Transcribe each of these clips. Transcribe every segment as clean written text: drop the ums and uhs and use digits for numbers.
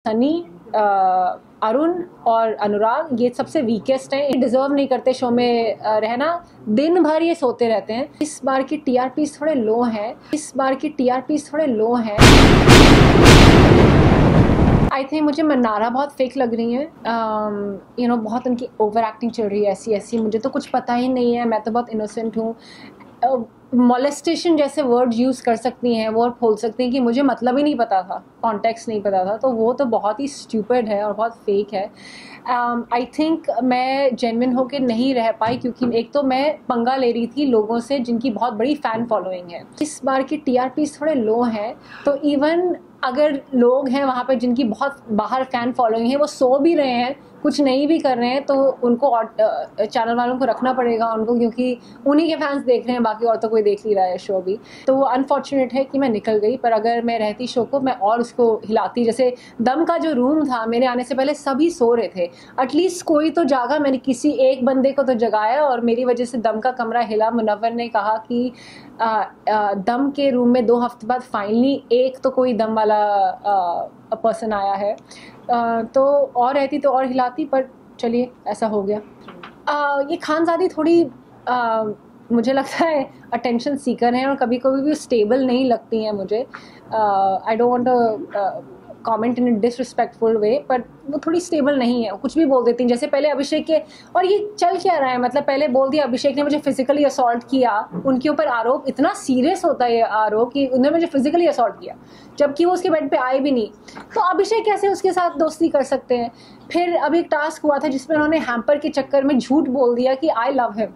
सनी, अरुण और अनुराग ये सबसे वीकेस्ट हैं। ये डिजर्व नहीं करते शो में रहना। दिन भर ये सोते रहते हैं। इस बार की टीआरपीस थोड़े लो हैं। आई थिंक मुझे मन्नारा बहुत फेक लग रही है। बहुत उनकी ओवर एक्टिंग चल रही है ऐसी। मुझे तो कुछ पता ही नहीं है, मैं तो बहुत इनोसेंट हूँ। मोलेस्टेशन जैसे वर्ड यूज़ कर सकती हैं वो, और बोल सकती हैं कि मुझे मतलब ही नहीं पता था, कॉन्टेक्स्ट नहीं पता था, तो वो तो बहुत ही स्टूपिड है और बहुत फेक है। आई थिंक मैं जेन्युइन होकर नहीं रह पाई, क्योंकि एक तो मैं पंगा ले रही थी लोगों से जिनकी बहुत बड़ी फ़ैन फॉलोइंग है। इस बार की टीआरपीस थोड़े लो हैं, तो इवन अगर लोग हैं वहाँ पे जिनकी बहुत बाहर फ़ैन फॉलोइंग है, वो सो भी रहे हैं, कुछ नहीं भी कर रहे हैं, तो उनको चैनल वालों को रखना पड़ेगा उनको, क्योंकि उन्हीं के फैंस देख रहे हैं, बाकी और तो कोई देख नहीं रहा है शो भी। तो वो अनफॉर्चुनेट है कि मैं निकल गई, पर अगर मैं रहती शो को मैं और उसको हिलाती। जैसे दम का जो रूम था, मेरे आने से पहले सभी सो रहे थे, एटलीस्ट कोई तो जागा। मैंने किसी एक बंदे को तो जगाया और मेरी वजह से दम का कमरा हिला। मुनव्वर ने कहा कि दम के रूम में 2 हफ्ते बाद फाइनली एक तो कोई दम वाला पर्सन आया है। तो और रहती तो और हिलाती, पर चलिए ऐसा हो गया। ये खानज़ादी थोड़ी मुझे लगता है अटेंशन सीकर हैं, और कभी कभी भी स्टेबल नहीं लगती हैं मुझे। I don't want comment in a disrespectful way, पर वो थोड़ी स्टेबल नहीं है, कुछ भी बोल देती हैं। जैसे पहले अभिषेक के, और ये चल क्या रहा है, मतलब पहले बोल दिया अभिषेक ने मुझे फिजिकली असॉल्ट किया, उनके ऊपर आरोप इतना सीरियस होता है, आरोप कि उन्होंने मुझे फिजिकली असॉल्ट किया, जबकि वो उसके बेड पे आए भी नहीं। तो अभिषेक कैसे उसके साथ दोस्ती कर सकते हैं? फिर अभी एक टास्क हुआ था जिसमें उन्होंने हैम्पर के चक्कर में झूठ बोल दिया कि आई लव हिम,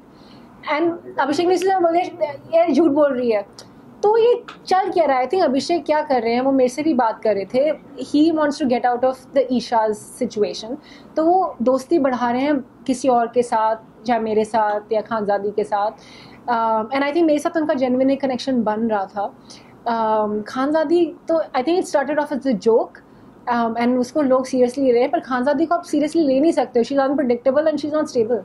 एंड अभिषेक ने इसलिए बोल दिया ये झूठ बोल रही है। तो ये चल क्या रहा है? आई थिंक अभिषेक क्या कर रहे हैं, वो मेरे से भी बात कर रहे थे, he wants to get out of the Isha's situation, तो वो दोस्ती बढ़ा रहे हैं किसी और के साथ, चाहे मेरे साथ या खानज़ादी के साथ। एंड आई थिंक मेरे साथ उनका जेन्युइन कनेक्शन बन रहा था। खानज़ादी तो I think it started off as a joke, and उसको लोग सीरियसली ले रहे हैं, पर खानज़ादी को आप सीरियसली ले नहीं सकते। She is unpredictable and she is not stable.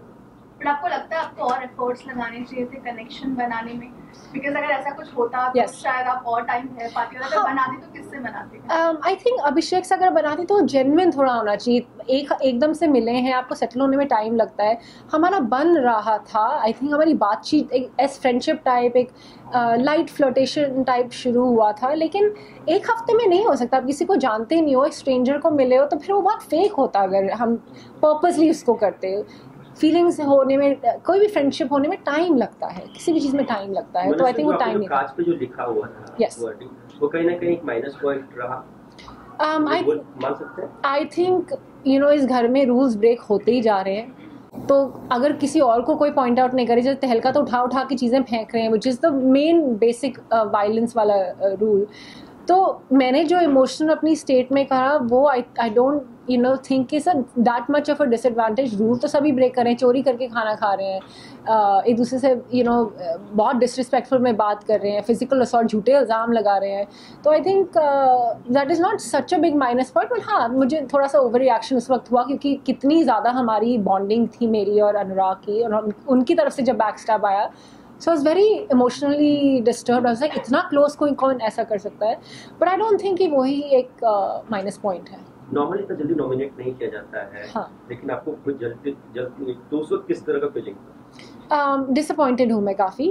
But आपको लगता है आपको और एफर्ट्स लगाने चाहिए थे कनेक्शन बनाने में? बिकॉज अगर ऐसा कुछ होता तो शायद आप और टाइम रह पाती, और अगर बनाती तो किससे बनाती? आई थिंक अभिषेक से अगर बनाती तो जेन्युइन थोड़ा होना चाहिए। एकदम से मिले हैं, आपको सेटल होने में टाइम लगता है। हमारा बन रहा था, आई थिंक हमारी बातचीत एक एस फ्रेंडशिप टाइप, एक लाइट फ्लोटेशन टाइप शुरू हुआ था, लेकिन एक हफ्ते में नहीं हो सकता। आप किसी को जानते नहीं हो, एक स्ट्रेंजर को मिले हो, तो फिर वो बहुत फेक होता अगर हम पर्पसली उसको करते हो। फीलिंग्स होने में, कोई भी फ्रेंडशिप होने में टाइम लगता है, किसी भी चीज़ में टाइम लगता है, तो आई थिंक वो टाइम नहीं। कांच पे जो लिखा हुआ था, yes. वो कहीं ना कहीं एक माइनस पॉइंट रहा। मान सकते हैं। आई थिंक इस घर में रूल्स ब्रेक होते ही जा रहे हैं, तो अगर किसी और को कोई पॉइंट आउट नहीं करे, जैसे तहलका तो उठा के चीज़ें फेंक रहे हैं, which is the main basic violence वाला रूल। तो मैंने जो इमोशनल अपनी स्टेट में कहा, वो I don't think is that much of a disadvantage. Rule तो सभी ब्रेक कर रहे हैं, चोरी करके खाना खा रहे हैं, एक दूसरे से बहुत डिसरिस्पेक्टफुल में बात कर रहे हैं, फिजिकल असॉल्ट, झूठे इल्ज़ाम लगा रहे हैं। तो I think that is not such a big minus point. But हाँ, मुझे थोड़ा सा ओवर रिएक्शन उस वक्त हुआ, क्योंकि कितनी ज़्यादा हमारी बॉन्डिंग थी मेरी और अनुराग की, और उनकी तरफ से जब बैक स्टैब आया, so I was very emotionally disturbed. I was like इतना क्लोज कोई कौन ऐसा कर सकता है? बट आई डोंट थिंक कि वही एक माइनस पॉइंट है। नॉर्मली इतना जल्दी नॉमिनेट नहीं किया जाता है। हाँ। लेकिन आपको कुछ जल्दी तो उस वक्त किस तरह का फीलिंग था? डिसअपॉइंटेड हूँ मैं काफ़ी,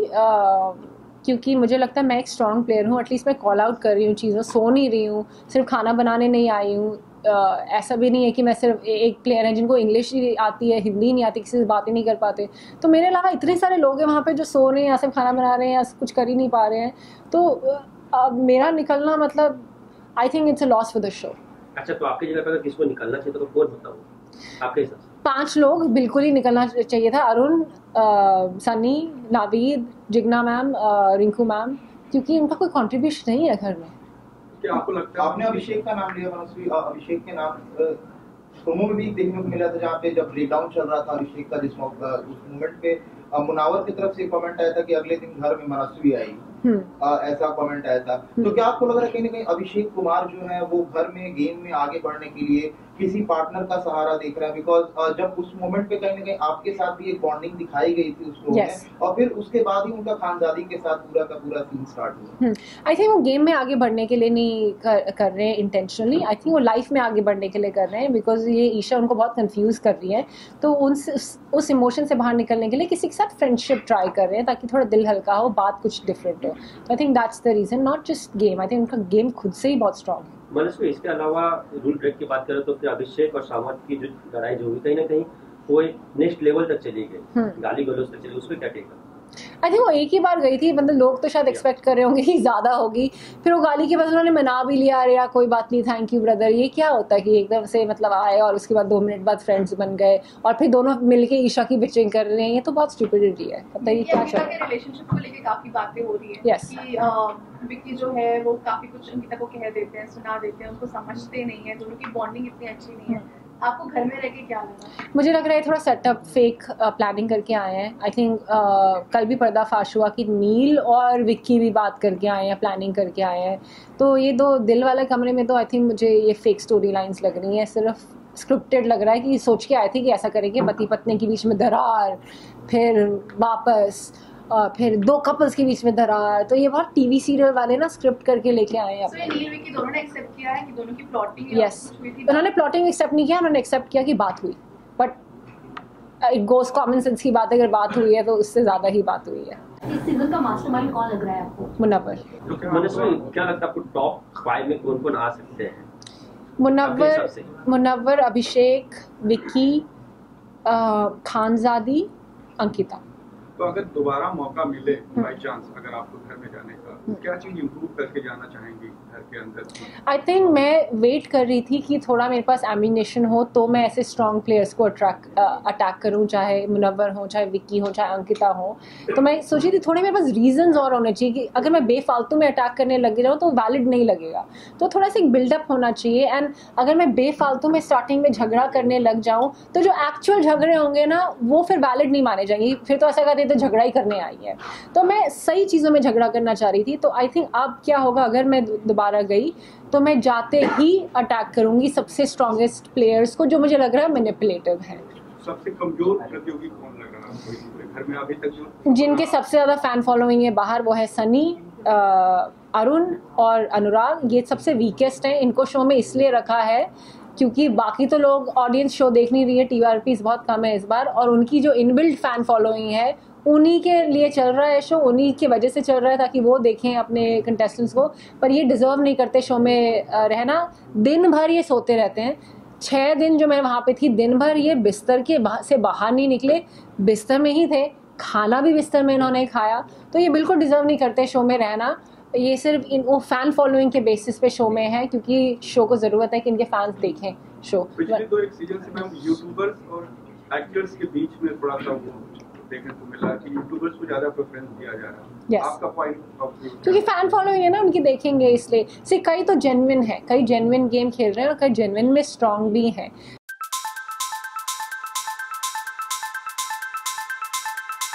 क्योंकि मुझे लगता है मैं एक स्ट्रॉन्ग प्लेयर हूँ, एटलीस्ट मैं कॉल आउट कर रही हूँ चीज़ों, सो नहीं रही हूँ, सिर्फ खाना बनाने नहीं आई हूँ। ऐसा भी नहीं है कि मैं सिर्फ एक प्लेयर है जिनको इंग्लिश ही आती है, हिंदी नहीं आती, किसी से बात ही नहीं कर पाते। तो मेरे अलावा इतने सारे लोग हैं वहाँ पे जो सो रहे हैं, या सिर्फ खाना बना रहे हैं, या कुछ कर ही नहीं पा रहे हैं। तो मेरा निकलना, मतलब I think it's a loss for the show. अच्छा, तो आपकी जगह पर अगर किसी को निकलना चाहिए तो कौन होता हो आपके हिसाब से? 5 लोग बिल्कुल ही निकलना चाहिए था। अरुण, सनी, नावीद, जिग्ना मैम, रिंकू मैम, क्योंकि उनका कोई कंट्रीब्यूशन नहीं है घर में। क्या आपको लगता है? आपने अभिषेक का नाम लिया, मनस्वी, अभिषेक के नाम प्रोमो में भी देखने को मिला था, जहाँ पे जब ब्रेकडाउन चल रहा था अभिषेक का, उस मोमेंट पे मुनावर की तरफ से कमेंट आया था कि अगले दिन घर में मनस्वी आई, ऐसा कमेंट आया था। तो क्या आपको लग रहा है कहीं ना कहीं अभिषेक कुमार जो है वो घर में गेम में आगे बढ़ने के लिए किसी पार्टनर का सहारा देख रहा है? बिकॉज जब उस मोमेंट पे कहीं ना कहीं आपके साथ भी एक बॉन्डिंग दिखाई गई थी उस में, और फिर उसके बाद ही उनका खानजादी के साथ पूरा का पूरा सीन स्टार्ट हुआ। आई थिंक वो गेम में आगे बढ़ने के लिए नहीं कर रहे हैं इंटेंशनली, आई थिंक वो लाइफ में आगे बढ़ने के लिए कर रहे हैं, बिकॉज ये ईशा उनको बहुत कंफ्यूज कर रही है। तो उस इमोशन से बाहर निकलने के लिए किसी के साथ फ्रेंडशिप ट्राई कर रहे हैं ताकि थोड़ा दिल हल्का हो, बात कुछ डिफरेंट हो। तो I think that's the reason, not just game. I think उनका गेम खुद से ही बहुत स्ट्रॉन्ग है। मनस्वी, इसके अलावा रूल ब्रेक की बात करें तो फिर अभिषेक और सामंत की जो लड़ाई जो हुई कहीं ना कहीं वो एक नेक्स्ट लेवल तक चली गई, गाली गलौज तक चली, उस पर क्या टेक है? आई थिंक वो एक ही बार गई थी, मतलब लोग तो शायद एक्सपेक्ट कर रहे होंगे कि ज़्यादा होगी, फिर वो गाली के बाद उन्होंने मना भी लिया, अरे यार कोई बात नहीं, थैंक यू ब्रदर। ये क्या होता है कि एकदम से मतलब आए और उसके बाद 2 मिनट बाद फ्रेंड्स बन गए और फिर दोनों मिलके ईशा की बिचिंग कर रहे हैं? ये तो बहुत स्टुपिडिटी है। पता ही क्या चल रहा है। रिलेशनशिप को लेके काफी बातें हो रही है कि विक्की जो है वो काफी कुछ अंकिता को कह देते हैं, सुना देते हैं, उनको समझते नहीं है, दोनों की बॉन्डिंग इतनी अच्छी नहीं है। आपको घर में रह के क्या लगा? मुझे लग रहा है थोड़ा सेटअप फेक प्लानिंग करके आए हैं। आई थिंक कल भी पर्दाफाश हुआ कि नील और विक्की भी बात करके आए हैं, प्लानिंग करके आए हैं। तो ये 2 दिल वाले कमरे में तो आई थिंक मुझे ये फेक स्टोरी लाइन्स लग रही हैं, सिर्फ स्क्रिप्टेड लग रहा है कि सोच के आए थे कि ऐसा करेंगे, पति पत्नी के बीच में दरार, फिर वापस फिर 2 कपल्स के बीच में दरार। तो ये बहुत टीवी सीरियल वाले ना स्क्रिप्ट करके लेके आए हैं। So, नील विक्की दोनों ने एक्सेप्ट किया है कि दोनों की प्लॉटिंग हुई थी? उन्होंने प्लॉटिंग एक्सेप्ट नहीं किया, उन्होंने एक्सेप्ट किया कि बात हुई, but it goes common sense की बात है, अगर बात हुई है तो उससे ज्यादा ही बात हुई है। इस सीजन का मास्टरमाइंड कौन लग रहा है आपको? मुनव्वर। क्या लगता है आपको टॉप 5 में कौन कौन आ सकते हैं? मुनव्वर, अभिषेक, विक्की, खानजादी, अंकिता। तो अगर दोबारा मौका मिले बाय चांस अगर आपको घर में जाने का, क्या चीज इंप्रूव करके जाना चाहेंगी घर के अंदर? आई थिंक मैं वेट कर रही थी कि थोड़ा मेरे पास एम्यूनेशन हो तो मैं ऐसे स्ट्रॉन्ग प्लेयर्स को अटैक करूं, चाहे मुनव्वर हो, चाहे विक्की हो, चाहे अंकिता हो। तो मैं सोची थी थोड़े मेरे पास रीजंस और होने चाहिए कि अगर मैं बेफालतू में अटैक करने लग जाऊँ तो वैलिड नहीं लगेगा। तो थोड़ा सा एक बिल्डअप होना चाहिए। एंड अगर मैं बेफालतू में स्टार्टिंग में झगड़ा करने लग जाऊँ तो जो एक्चुअल झगड़े होंगे ना वो फिर वैलिड नहीं माने जाएंगे, फिर तो ऐसा कहते तो झगड़ा ही करने आई है। तो मैं सही चीज़ों में झगड़ा करना चाह रही थी। तो आई थिंक अब क्या होगा, अगर मैं दोबारा गई तो मैं जाते ही अटैक करूंगी सबसे स्ट्रॉन्गेस्ट प्लेयर्स को जो मुझे लग रहा है मैनिपुलेटिव है। सबसे कमजोर प्रतियोगी कौन लग रहा है घर में अभी तक जो? जिनके सबसे ज़्यादा फैन फॉलोइंग है बाहर वो है सनी, अरुण और अनुराग। ये सबसे वीकेस्ट हैं। इनको शो में इसलिए रखा है क्योंकि बाकी तो लोग ऑडियंस शो देख नहीं रही है, TRPs बहुत कम है इस बार, और उनकी जो इनबिल्ट फैन फॉलोइंग है उन्हीं के लिए चल रहा है शो, उन्हीं की वजह से चल रहा है ताकि वो देखें अपने कंटेस्टेंट्स को। पर ये डिज़र्व नहीं करते शो में रहना। दिन भर ये सोते रहते हैं। 6 दिन जो मैं वहाँ पे थी, दिन भर ये बिस्तर के से बाहर नहीं निकले, बिस्तर में ही थे, खाना भी बिस्तर में इन्होंने खाया। तो ये बिल्कुल डिज़र्व नहीं करते शो में रहना। ये सिर्फ वो फैन फॉलोइंग के बेसिस पे शो में है क्योंकि शो को ज़रूरत है कि इनके फैंस देखें शो। पिछले 2 सीजन से मैम यूट्यूबर्स और एक्टर्स के बीच में थोड़ा सा देखने को मिला कि यूट्यूबर्स को ज़्यादा प्रेफरेंस दिया जा रहा है। yes. आपका पॉइंट ऑफ व्यू? क्योंकि फैन फॉलोइंग है ना उनकी, देखेंगे इसलिए। कई तो जेन्युइन है, कई जेन्युइन गेम खेल रहे हैं और कई जेन्युइन में स्ट्रांग भी हैं।